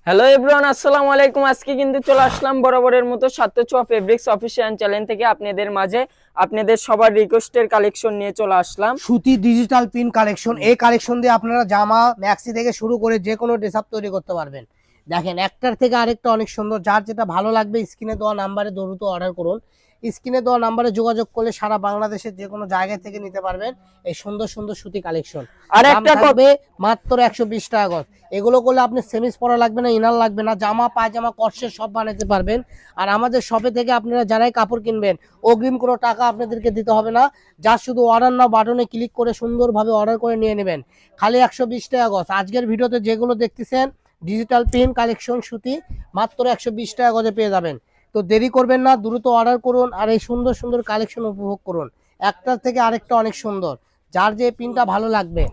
Hello everyone, আসসালামু আলাইকুম। আজকে কিন্তু চলে আসলাম বরাবরের মতো সাত্যছোয়া ফেব্রিক্স অফিসিয়াল চ্যানেল থেকে আপনাদের মাঝে আপনাদের সবার রিকোয়েস্টের কালেকশন নিয়ে চলে আসলাম। সুতি ডিজিটাল প্রিন্ট কালেকশন। এই কালেকশন দিয়ে আপনারা জামা ম্যাক্সি থেকে শুরু করে যে কোনো ড্রেস আপ তৈরি করতে পারবেন। দেখেন একটার থেকে আরেকটা অনেক সুন্দর, যার যেটা ভালো লাগবে স্ক্রিনে দেওয়া নাম্বারে দ্রুত অর্ডার করুন। স্ক্রিনে দেওয়া নাম্বারে যোগাযোগ করলে সারা বাংলাদেশের যে কোনো জায়গা থেকে নিতে পারবেন এই সুন্দর সুন্দর সুতি কালেকশন। আর দাম একটা থাকবে মাত্র 120 টাকা গজ। এগুলো করলে আপনি সেমিস পরা লাগবে না, ইনার লাগবে না, জামা পায়জামা কর্সেট সব বানাতে পারবেন। আর আমাদের শপে থেকে আপনারা যারাই কাপড় কিনবেন অগ্রিম কোনো টাকা আপনাদেরকে দিতে হবে না। যা শুধু অর্ডার নাও বাটনে ক্লিক করে সুন্দরভাবে অর্ডার করে নিয়ে নেবেন। খালি 120 টাকা গজ। আজকের ভিডিওতে যেগুলো দেখতেছেন ডিজিটাল প্রিন্ট কালেকশন সুতি মাত্র 120 টাকা গজে পেয়ে যাবেন। তো দেরি করবেন না, দ্রুত অর্ডার করুন আর এই সুন্দর সুন্দর কালেকশন উপভোগ করুন। একটার থেকে আরেকটা অনেক সুন্দর, যার যে প্রিন্টটা ভালো লাগবে।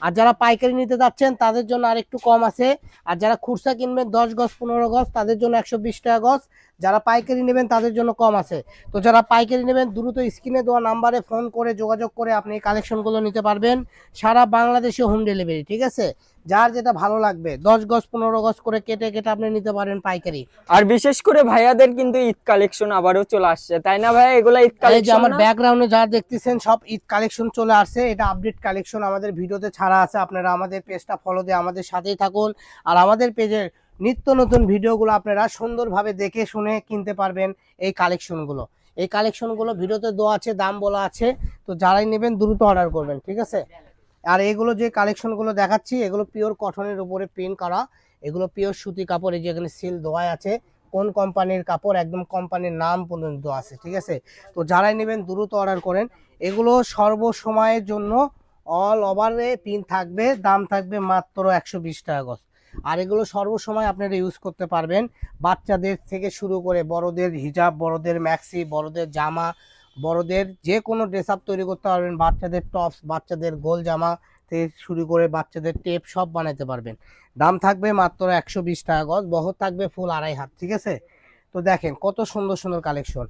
আর যারা পাইকারি নিতে যাচ্ছেন তাদের জন্য আর একটু কম আছে। আর যারা খুচরা কিনবেন 10 গজ 15 গজ তাদের জন্য 120 টাকা গজ। যারা পাইকারি নেবেন তাদের জন্য কম আছে। তো যারা পাইকারি নেবেন দ্রুত স্ক্রিনে দেওয়া নাম্বারে ফোন করে যোগাযোগ করে আপনি এই কালেকশনগুলো নিতে পারবেন। সারা বাংলাদেশে হোম ডেলিভারি, ঠিক আছে? যার যেটা ভালো লাগবে 10 গজ 15 গজ করে কেটে কেটে আপনি নিতে পারেন পাইকারি। আর বিশেষ করে ভাইয়াদের কিন্তু ঈদ কালেকশন আবারও চলে আসছে, তাই না ভাইয়া? এগুলা ঈদ এই যে কালেকশন আমার না? ব্যাকগ্রাউন্ডে যা দেখতেছেন সব ঈদ কালেকশন চলে আসছে। এটা আপডেট কালেকশন আমাদের ভিডিওতে ছাড়া আছে। আপনারা আমাদের পেজটা ফলো দিয়ে আমাদের সাথেই থাকুন। আর আমাদের পেজের নিত্য নতুন ভিডিওগুলো আপনারা সুন্দরভাবে দেখে শুনে কিনতে পারবেন। এই কালেকশনগুলো ভিডিওতে দেওয়া আছে, দাম বলা আছে। তো যারাই নেবেন দ্রুত অর্ডার করবেন, ঠিক আছে? আর এগুলো যে কালেকশনগুলো দেখাচ্ছি এগুলো পিওর কটনের উপরে প্রিন্ট করা। এগুলো পিওর সুতি কাপড়। এই যে এখানে সিল দেওয়া আছে কোন কোম্পানির কাপড়, একদম কোম্পানির নাম পর্যন্ত আছে, ঠিক আছে? তো যারাই নেবেন দ্রুত অর্ডার করেন। এগুলো সর্বসময়ের জন্য অল ওভারে প্রিন্ট থাকবে। দাম থাকবে মাত্র 120 টাকা গজ। আর এগুলো সর্বসময় আপনারা ইউজ করতে পারবেন। বাচ্চাদের থেকে শুরু করে বড়দের হিজাব, বড়দের ম্যাক্সি, বড়দের জামা, বড়দের যে কোনো ড্রেস আপ তৈরি করতে পারবেন। বাচ্চাদের টপস, বাচ্চাদের গোল জামা থেকে শুরু করে বাচ্চাদের টেপ সব বানাতে পারবেন। দাম থাকবে মাত্র 120 টাকা গজ। বহর থাকবে ফুল 2.5 হাত, ঠিক আছে? তো দেখেন কত সুন্দর সুন্দর কালেকশন।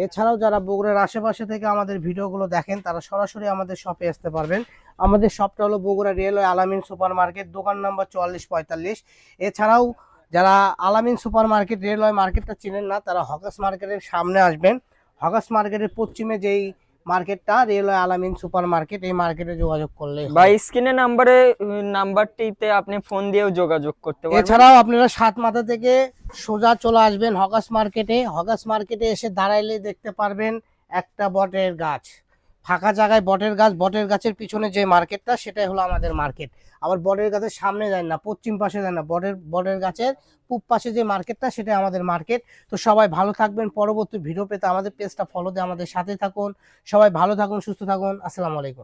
এছাড়াও যারা বগুড়ার আশেপাশে থেকে আমাদের ভিডিওগুলো দেখেন তারা সরাসরি আমাদের শপে আসতে পারবেন। আমাদের শপটা হলো বগুড়া রেলওয়ে আলামিন সুপার মার্কেট, দোকান নাম্বার 4445। এছাড়াও যারা আলামিন সুপার মার্কেট রেলওয়ে মার্কেটটা চিনেন না তারা হকাস মার্কেটের সামনে আসবেন। হকাস মার্কেটের পশ্চিমে যেই মার্কেটটা রেলওয়ে আলামিন সুপার মার্কেট, এই মার্কেটে যোগাযোগ করলেই বা হবে। স্ক্রিনে নাম্বারটিতে আপনি ফোন দিয়েও যোগাযোগ করতে পারবেন। এছাড়াও আপনারা সাত মাথা থেকে সোজা চলে আসবেন হকাস মার্কেটে। হকাস মার্কেটে এসে দাঁড়াইলে দেখতে পারবেন একটা বটের গাছ, ফাঁকা জায়গায় বটের গাছ। বটের গাছের পিছনে যে মার্কেটটা সেটাই হলো আমাদের মার্কেট। আবার বটের গাছের সামনে যায় না, পশ্চিম পাশে যায় না, বটের গাছের পূব পাশে যে মার্কেটটা সেটাই আমাদের মার্কেট। তো সবাই ভালো থাকবেন। পরবর্তী ভিডিও পেতে আমাদের পেজটা ফলো দিয়ে আমাদের সাথে থাকুন। সবাই ভালো থাকুন, সুস্থ থাকুন। আসসালামু আলাইকুম।